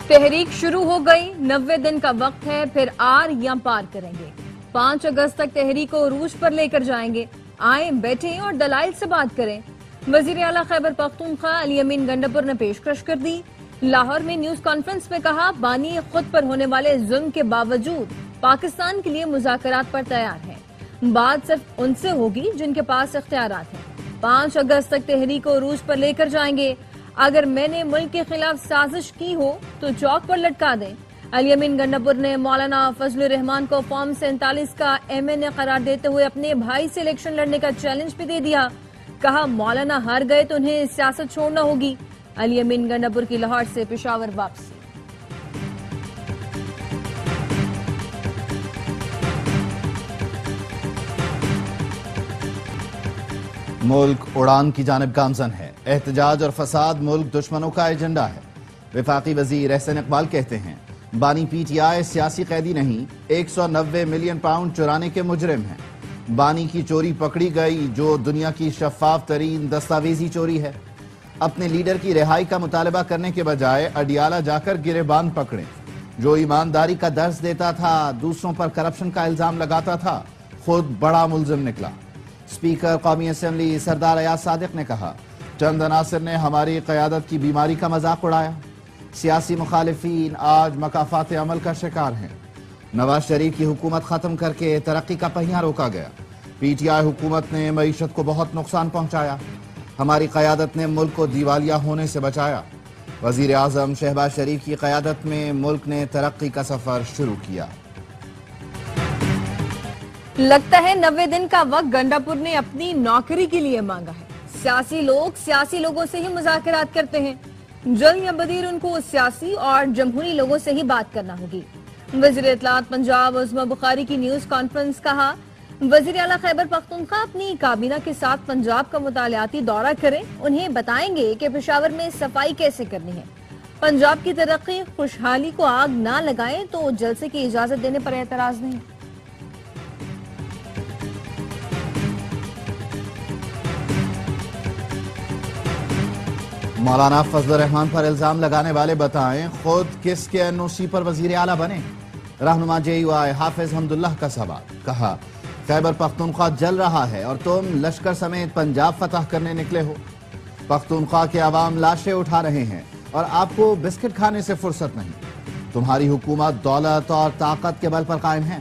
تحریک شروع ہو گئی، 90 دن کا وقت ہے، پھر آر یا پار کریں گے۔ 5 اگست تک تحریک کو عروج پر لے کر جائیں گے۔ آئیں، بیٹھیں اور دلائل سے بات کریں۔ وزیر اعلیٰ خیبر پختونخوا علی امین گنڈاپور نے پیشکش کر دی۔ لاہور میں نیوز کانفرنس میں کہا، بانی خود پر ہونے والے ظلم کے باوجود پاکستان کے لیے مذاکرات پر تیار ہیں۔ بات صرف ان سے ہوگی جن کے پاس اختیارات ہیں۔ 5 اگست تک تحریک کو عروج پر لے کر جائیں گے۔ اگر میں نے ملک کے خلاف سازش کی ہو تو چوک پر لٹکا دیں۔ علی امین گنڈاپور نے مولانا فضل الرحمان کو فارم 47 کا MNA قرار دیتے ہوئے اپنے بھائی سے الیکشن لڑنے کا چیلنج بھی دے دیا۔ کہا، مولانا ہار گئے تو انہیں سیاست چھوڑنا ہوگی۔ علی امین گنڈاپور کی لاہور سے پشاور واپسی۔ ملک اڑان کی جانب گامزن ہے۔ احتجاج اور فساد ملک دشمنوں کا ایجنڈا ہے۔ وفاقی وزیر احسن اقبال کہتے ہیں، بانی PTI سیاسی قیدی نہیں، 190 ملین پاؤنڈ چرانے کے مجرم ہیں۔ بانی کی چوری پکڑی گئی جو دنیا کی شفاف ترین دستاویزی چوری ہے۔ اپنے لیڈر کی رہائی کا مطالبہ کرنے کے بجائے اڈیالہ جا کر گریبان پکڑیں۔ جو ایمانداری کا درس دیتا تھا، دوسروں پر کرپشن کا الزام لگاتا تھا، خود بڑا ملزم نکلا۔ اسپیکر قومی اسمبلی سردار ایاز صادق نے کہا، چند عناصر نے ہماری قیادت کی بیماری کا مذاق اڑایا۔ سیاسی مخالفین آج مکافات عمل کا شکار ہیں۔ نواز شریف کی حکومت ختم کر کے ترقی کا پہیہ روکا گیا۔ PTI حکومت نے معیشت کو بہت نقصان پہنچایا۔ ہماری قیادت نے ملک کو دیوالیہ ہونے سے بچایا۔ وزیر اعظم شہباز شریف کی قیادت میں ملک نے ترقی کا سفر شروع کیا۔ لگتا ہے 90 دن کا وقت گنڈاپور نے اپنی نوکری کے لیے مانگا ہے۔ سیاسی لوگ سیاسی لوگوں سے ہی مذاکرات کرتے ہیں۔ جلد یا بدیر ان کو سیاسی اور جمہوری لوگوں سے ہی بات کرنا ہوگی۔ وزیر اطلاعات پنجاب عظمہ بخاری کی نیوز کانفرنس کہا، وزیر اعلیٰ خیبر پختونخوا اپنی کابینہ کے ساتھ پنجاب کا مطالعاتی دورہ کریں، انہیں بتائیں گے کہ پشاور میں صفائی کیسے کرنی ہے۔ پنجاب کی ترقی خوشحالی کو آگ نہ لگائیں تو جلسے کی اجازت دینے پر اعتراض نہیں۔ مولانا فضل الرحمان پر الزام لگانے والے بتائیں خود کس کے NOC پر وزیر اعلیٰ بنے۔ رہنما JUI حافظ حمداللہ کا سوال، کہا، خیبر پختونخوا جل رہا ہے اور تم لشکر سمیت پنجاب فتح کرنے نکلے ہو۔ پختونخوا کے عوام لاشیں اٹھا رہے ہیں اور آپ کو بسکٹ کھانے سے فرصت نہیں۔ تمہاری حکومت دولت اور طاقت کے بل پر قائم ہے۔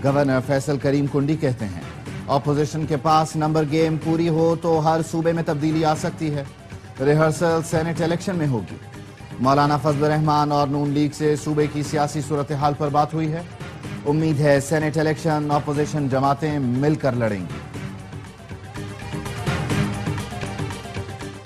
گورنر فیصل کریم کنڈی کہتے ہیں، اپوزیشن کے پاس نمبر گیم پوری ہو تو ہر صوبے میں تبدیلی آ سکتی ہے۔ ریہرسل سینٹ الیکشن میں ہوگی۔ مولانا فضل الرحمان اور نون لیگ سے صوبے کی سیاسی صورتحال پر بات ہوئی ہے۔ امید ہے سینٹ الیکشن اپوزیشن جماعتیں مل کر لڑیں گی۔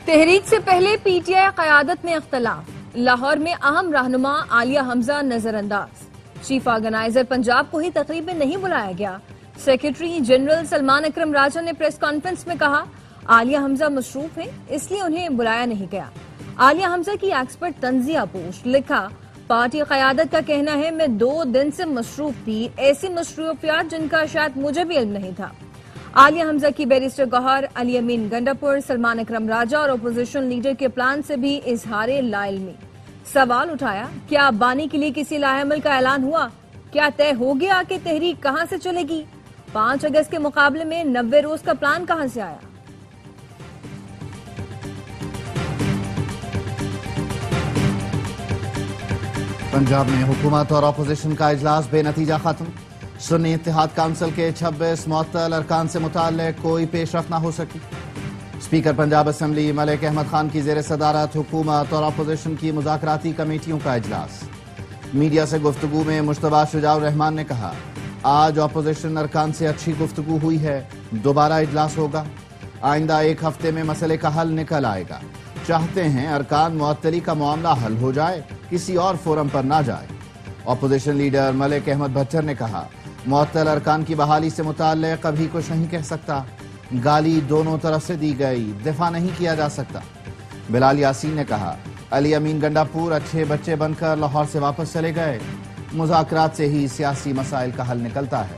تحریک سے پہلے PTI قیادت میں اختلاف، لاہور میں اہم رہنما عالیہ حمزہ نظر انداز۔ چیف آرگنائزر پنجاب کو ہی تقریب میں نہیں بلایا گیا۔ سیکرٹری جنرل سلمان اکرم راجہ نے پریس کانفرنس میں کہا، عالیہ حمزہ مصروف ہیں اس لیے انہیں بلایا نہیں گیا۔ عالیہ حمزہ کی ایکسپرٹ تنزیہ پوسٹ، لکھا، پارٹی قیادت کا کہنا ہے میں 2 دن سے مصروف تھی، ایسی مصروفیات جن کا شاید مجھے بھی علم نہیں تھا۔ عالیہ حمزہ کی بیرسٹر گوہر، علی امین گنڈاپور، سلمان اکرم راجہ اور اپوزیشن لیڈر کے پلان سے بھی اظہار لا علمی۔ سوال اٹھایا، کیا بانی کے لیے کسی لاہ عمل کا اعلان ہوا؟ کیا طے ہو گیا کہ تحریک کہاں سے چلے گی؟ 5 اگست کے مقابلے میں 90 روز کا پلان کہاں سے آیا؟ پنجاب میں حکومت اور اپوزیشن کا اجلاس بے نتیجہ ختم۔ سنی اتحاد کونسل کے 26 معطل ارکان سے متعلق کوئی پیش رفت نہ ہو سکی۔ اسپیکر پنجاب اسمبلی ملک احمد خان کی زیر صدارت حکومت اور اپوزیشن کی مذاکراتی کمیٹیوں کا اجلاس۔ میڈیا سے گفتگو میں مشتبہ شجاع الرحمان نے کہا، آج اپوزیشن ارکان سے اچھی گفتگو ہوئی ہے، دوبارہ اجلاس ہوگا۔ آئندہ 1 ہفتے میں مسئلے کا حل نکل آئے گا۔ چاہتے ہیں ارکان معطلی کا معاملہ حل ہو جائے، کسی اور فورم پر نہ جائے۔ اپوزیشن لیڈر ملک احمد بھچر نے کہا، معطل ارکان کی بحالی سے متعلق ابھی کچھ نہیں کہہ سکتا۔ گالی دونوں طرف سے دی گئی، دفاع نہیں کیا جا سکتا۔ بلال یاسین نے کہا، علی امین گنڈاپور اچھے بچے بن کر لاہور سے واپس چلے گئے، مذاکرات سے ہی سیاسی مسائل کا حل نکلتا ہے۔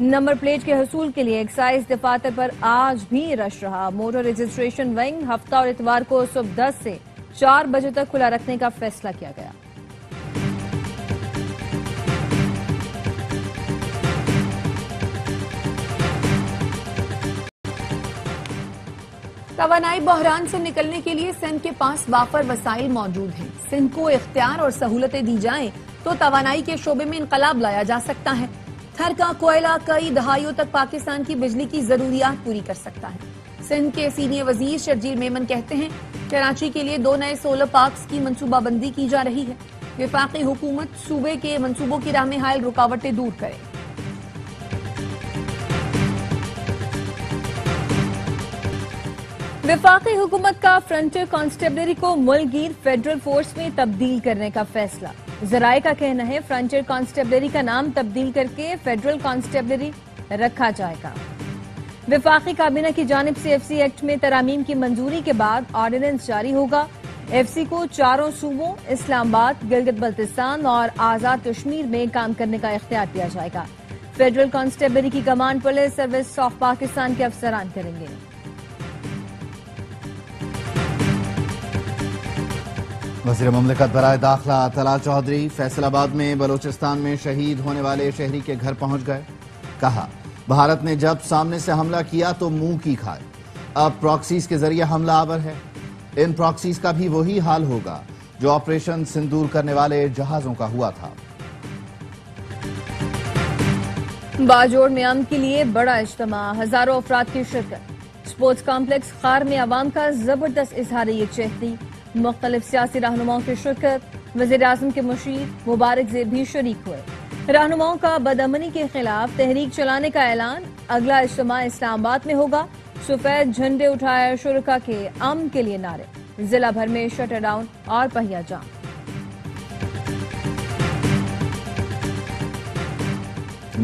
نمبر پلیٹ کے حصول کے لیے ایکسائز دفاتر پر آج بھی رش رہا. موٹر رجسٹریشن ونگ ہفتہ اور اتوار کو صبح 10 سے 4 بجے تک کھلا رکھنے کا فیصلہ کیا گیا. توانائی بحران سے نکلنے کے لیے سندھ کے پاس وافر وسائل موجود ہیں. سندھ کو اختیار اور سہولتیں دی جائیں تو توانائی کے شعبے میں انقلاب لایا جا سکتا ہے. تھر کا کوئلہ کئی دہائیوں تک پاکستان کی بجلی کی ضروریات پوری کر سکتا ہے. سندھ کے سینئر وزیر شرجیل میمن کہتے ہیں کراچی کے لیے 2 نئے سولر پارکس کی منصوبہ بندی کی جا رہی ہے. وفاقی حکومت صوبے کے منصوبوں کی راہ میں حائل رکاوٹیں دور کرے. وفاقی حکومت کا فرنٹیئر کانسٹیبلری کو ملک گیر فیڈرل فورس میں تبدیل کرنے کا فیصلہ. ذرائع کا کہنا ہے فرنٹیئر کانسٹیبلری کا نام تبدیل کر کے فیڈرل کانسٹیبلری رکھا جائے گا. وفاقی کابینہ کی جانب سے ایف سی ایکٹ میں ترامیم کی منظوری کے بعد آرڈیننس جاری ہوگا. ایف سی کو 4 صوبوں اسلام آباد، گلگت بلتستان اور آزاد کشمیر میں کام کرنے کا اختیار دیا جائے گا. فیڈرل کانسٹیبلری کی command police service of Pakistan کے افسران کریں گے. وزیر مملکت برائے داخلہ طلعت چودھری فیصل آباد میں بلوچستان میں شہید ہونے والے شہری کے گھر پہنچ گئے. کہا بھارت نے جب سامنے سے حملہ کیا تو منہ کی کھائے. اب پراکسیز کے ذریعے حملہ آور ہے. ان پراکسیز کا بھی وہی حال ہوگا جو آپریشن سندور کرنے والے جہازوں کا ہوا تھا. باجوڑ میں امن کے لیے بڑا اجتماع، ہزاروں افراد کی شرکت. اسپورٹس کمپلیکس خار میں عوام کا زبردست اظہار یکجہتی، مختلف سیاسی رہنماؤں کی شرکت. وزیر اعظم کے مشیر مبارک زیب بھی شریک ہوئے. رہنماؤں کا بدامنی کے خلاف تحریک چلانے کا اعلان. اگلا اجتماع اسلام آباد میں ہوگا. سفید جھنڈے اٹھائے شرکا کے امن کے لیے نعرے. ضلع بھر میں شٹر ڈاؤن اور پہیا جام.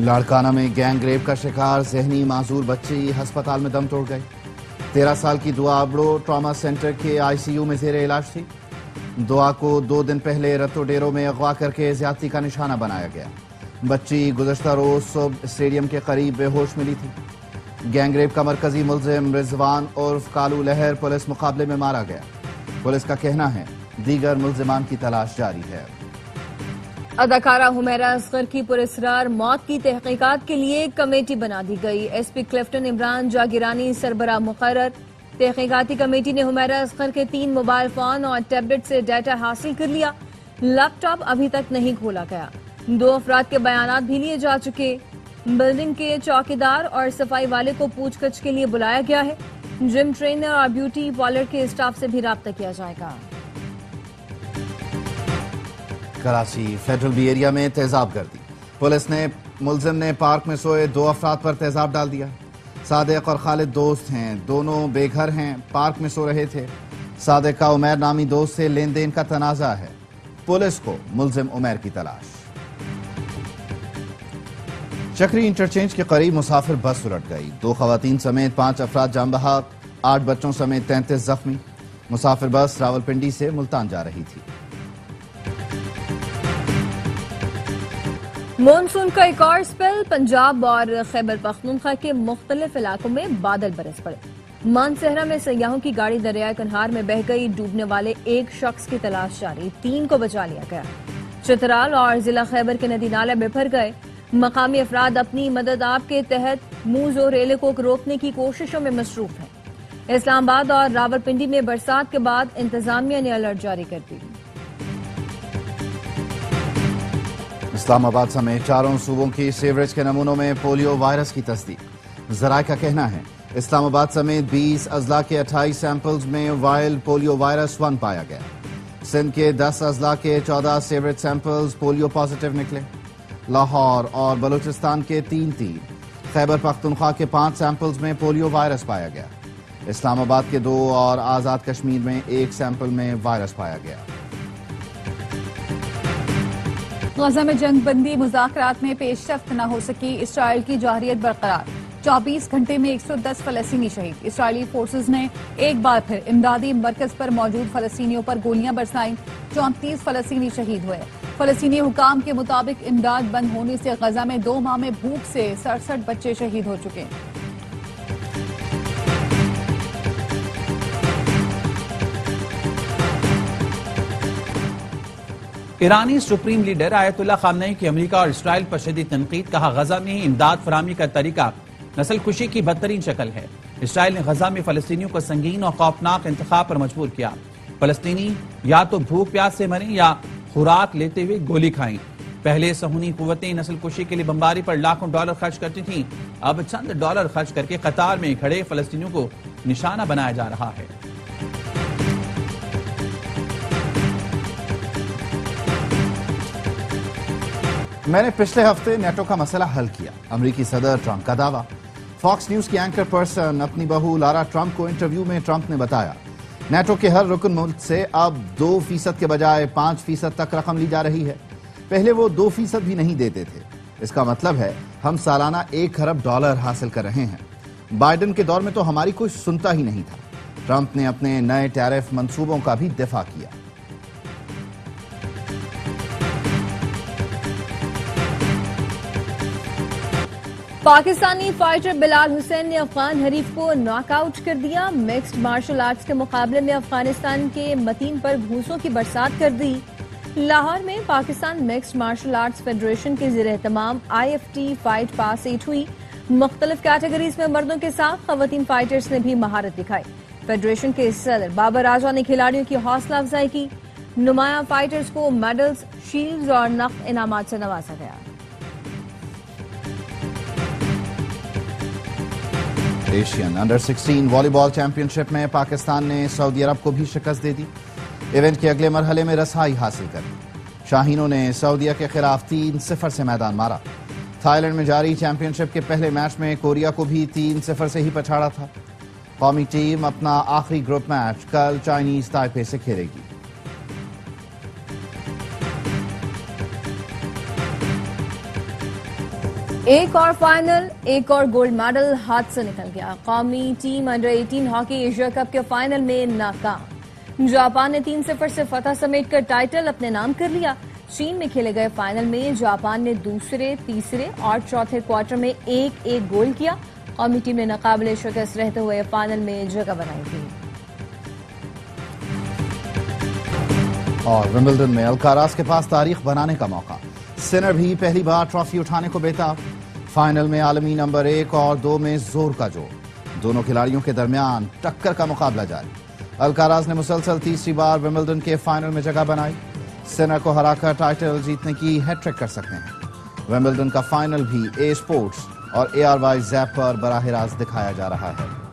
لاڑکانہ میں گینگ ریپ کا شکار ذہنی معذور بچی ہسپتال میں دم توڑ گئی. 13 سال کی دعا ابڑو ٹراما سینٹر کے آئی سی یو میں زیر علاج تھی. دعا کو 2 دن پہلے رتو ڈیرو میں اغوا کر کے زیادتی کا نشانہ بنایا گیا. بچی گزشتہ روز صبح اسٹیڈیم کے قریب بے ہوش ملی تھی. گینگ ریپ کا مرکزی ملزم رضوان عرف کالو لہر پولیس مقابلے میں مارا گیا. پولیس کا کہنا ہے دیگر ملزمان کی تلاش جاری ہے. اداکارہ حمیرہ اصغر کی پراسرار موت کی تحقیقات کے لیے کمیٹی بنا دی گئی. ایس پی کلفٹن عمران جاگیرانی سربراہ مقرر. تحقیقاتی کمیٹی نے حمیرہ اصغر کے 3 موبائل فون اور ٹیبلٹ سے ڈیٹا حاصل کر لیا. لیپ ٹاپ ابھی تک نہیں کھولا گیا. 2 افراد کے بیانات بھی لیے جا چکے. بلڈنگ کے چوکیدار اور صفائی والے کو پوچھ گچھ کے لیے بلایا گیا ہے. جم ٹرینر اور بیوٹی پارلر کے اسٹاف سے بھی رابطہ کیا جائے گا. کراچی فیڈرل بی ایریا میں تیزاب گردی. پولیس نے ملزم نے پارک میں سوئے 2 افراد پر تیزاب ڈال دیا. صادق اور خالد دوست ہیں، دونوں بے گھر ہیں، پارک میں سو رہے تھے. صادق کا عمیر نامی دوست سے لین دین کا تنازع ہے. پولیس کو ملزم عمیر کی تلاش. چکری انٹرچینج کے قریب مسافر بس الٹ گئی. 2 خواتین سمیت 5 افراد جاں بحق، 8 بچوں سمیت 33 زخمی. مسافر بس راولپنڈی سے ملتان جا رہی تھی. مونسون کا ایک اور سپیل. پنجاب اور خیبر پختونخوا کے مختلف علاقوں میں بادل برس پڑے. مانسہرہ میں سیاحوں کی گاڑی دریائے کنہار میں بہہ گئی. ڈوبنے والے ایک شخص کی تلاش جاری. 3 کو بچا لیا گیا. چترال اور ضلع خیبر کے ندی نالے بفر گئے. مقامی افراد اپنی مدد آپ کے تحت موز اور ریلے کو روکنے کی کوششوں میں مصروف ہیں. اسلام آباد اور راولپنڈی میں برسات کے بعد انتظامیہ نے الرٹ جاری کر دی. اسلام آباد سمیت 4 صوبوں کی سیوریج کے نمونوں میں پولیو وائرس کی تصدیق. ذرائع کا کہنا ہے اسلام آباد سمیت 20 اضلاع کے 28 سیمپلز میں وائرل پولیو وائرس 1 پایا گیا. سندھ کے 10 اضلاع کے 14 سیوریج سیمپلز پولیو پازیٹیو نکلے. لاہور اور بلوچستان کے 3. خیبر پختونخوا کے 5 سیمپلز میں پولیو وائرس پایا گیا. اسلام آباد کے 2 اور آزاد کشمیر میں 1 سیمپل میں وائرس پایا گیا. غزہ میں جنگ بندی مذاکرات میں پیش رفت نہ ہو سکی. اسرائیل کی جارحیت برقرار. 24 گھنٹے میں 110 فلسطینی شہید. اسرائیلی فورسز نے ایک بار پھر امدادی مرکز پر موجود فلسطینیوں پر گولیاں برسائیں. 34 فلسطینی شہید ہوئے. فلسطینی حکام کے مطابق امداد بند ہونے سے غزہ میں 2 ماہ میں بھوک سے 67 بچے شہید ہو چکے ہیں۔ ایرانی سپریم لیڈر آیت اللہ خامنئی کی امریکہ اور اسرائیل پر شدید تنقید، کہا غزہ میں امداد فراہمی کا طریقہ نسل کشی کی بدترین شکل ہے۔ اسرائیل نے غزہ میں فلسطینیوں کو سنگین اور خوفناک انتخاب پر مجبور کیا۔ فلسطینی یا تو بھوک پیاس سے مریں یا خوراک لیتے ہوئے گولی کھائیں۔ پہلے صہیونی قوتیں نسل کشی کے لیے بمباری پر لاکھوں ڈالر خرچ کرتی تھیں، اب چند ڈالر خرچ کر کے قطار میں کھڑے فلسطینیوں کو نشانہ بنایا جا رہا ہے۔ میں نے پچھلے ہفتے نیٹو کا مسئلہ حل کیا، امریکی صدر ٹرمپ کا دعویٰ۔ فاکس نیوز کی اینکر پرسن اپنی بہو لارا ٹرمپ کو انٹرویو میں ٹرمپ نے بتایا نیٹو کے ہر رکن ملک سے اب 2% کے بجائے 5% تک رقم لی جا رہی ہے۔ پہلے وہ 2% بھی نہیں دیتے تھے۔ اس کا مطلب ہے ہم سالانہ $1 ارب حاصل کر رہے ہیں۔ بائیڈن کے دور میں تو ہماری کوئی سنتا ہی نہیں تھا۔ ٹرمپ نے اپنے نئے ٹیرف منصوبوں کا بھی دفاع کیا۔ پاکستانی فائٹر بلال حسین نے افغان حریف کو ناک آؤٹ کر دیا۔ مکسڈ مارشل آرٹس کے مقابلے میں افغانستان کے متین پر گھوسوں کی برسات کر دی۔ لاہور میں Pakistan mixed martial arts federation کے زیر اہتمام IFT فائٹ پاس 8 ہوئی۔ مختلف کیٹیگریز میں مردوں کے ساتھ خواتین فائٹرز نے بھی مہارت دکھائی۔ فیڈریشن کے صدر بابر راجہ نے کھلاڑیوں کی حوصلہ افزائی کی۔ نمایاں فائٹرز کو میڈلز، شیلڈز اور نقد انعامات سے نوازا گیا۔ ایشین انڈر 16 والی بال چیمپئن شپ میں پاکستان نے سعودی عرب کو بھی شکست دے دی۔ ایونٹ کے اگلے مرحلے میں رسائی حاصل کر لی۔ شاہینوں نے سعودیہ کے خلاف 3-0 سے میدان مارا۔ تھائی لینڈ میں جاری چیمپئن شپ کے پہلے میچ میں کوریا کو بھی 3-0 سے ہی پچھاڑا تھا۔ قومی ٹیم اپنا آخری گروپ میچ کل چائنیز تائپے سے کھیلے گی۔ ایک اور فائنل، ایک اور گولڈ میڈل ہاتھ سے نکل گیا۔ قومی team under 18 hockey Asia cup کے فائنل میں ناکام۔ جاپان نے 3-0 سے فتح سمیٹ کر ٹائٹل اپنے نام کر لیا۔ چین میں کھیلے گئے فائنل میں جاپان نے دوسرے، تیسرے اور چوتھے کوارٹر میں 1-1 گول کیا۔ قومی ٹیم نے ناقابل شکست رہتے ہوئے فائنل میں جگہ بنائی تھی۔ اور ومبلڈن میں الکاراز کے پاس تاریخ بنانے کا موقع، سینر بھی پہلی بار ٹرافی اٹھانے کو بےتاب۔ فائنل میں عالمی نمبر 1 اور 2 میں زور کا جوڑ، دونوں کھلاڑیوں کے درمیان ٹکر کا مقابلہ جاری۔ الکاراز نے مسلسل تیسری بار ومبلڈن کے فائنل میں جگہ بنائی، سینر کو ہرا کر ٹائٹل جیتنے کی ہیٹ ٹرک کر سکتے ہیں۔ ومبلڈن کا فائنل بھی اے اسپورٹس اور ARY زیپ پر براہ راست دکھایا جا رہا ہے۔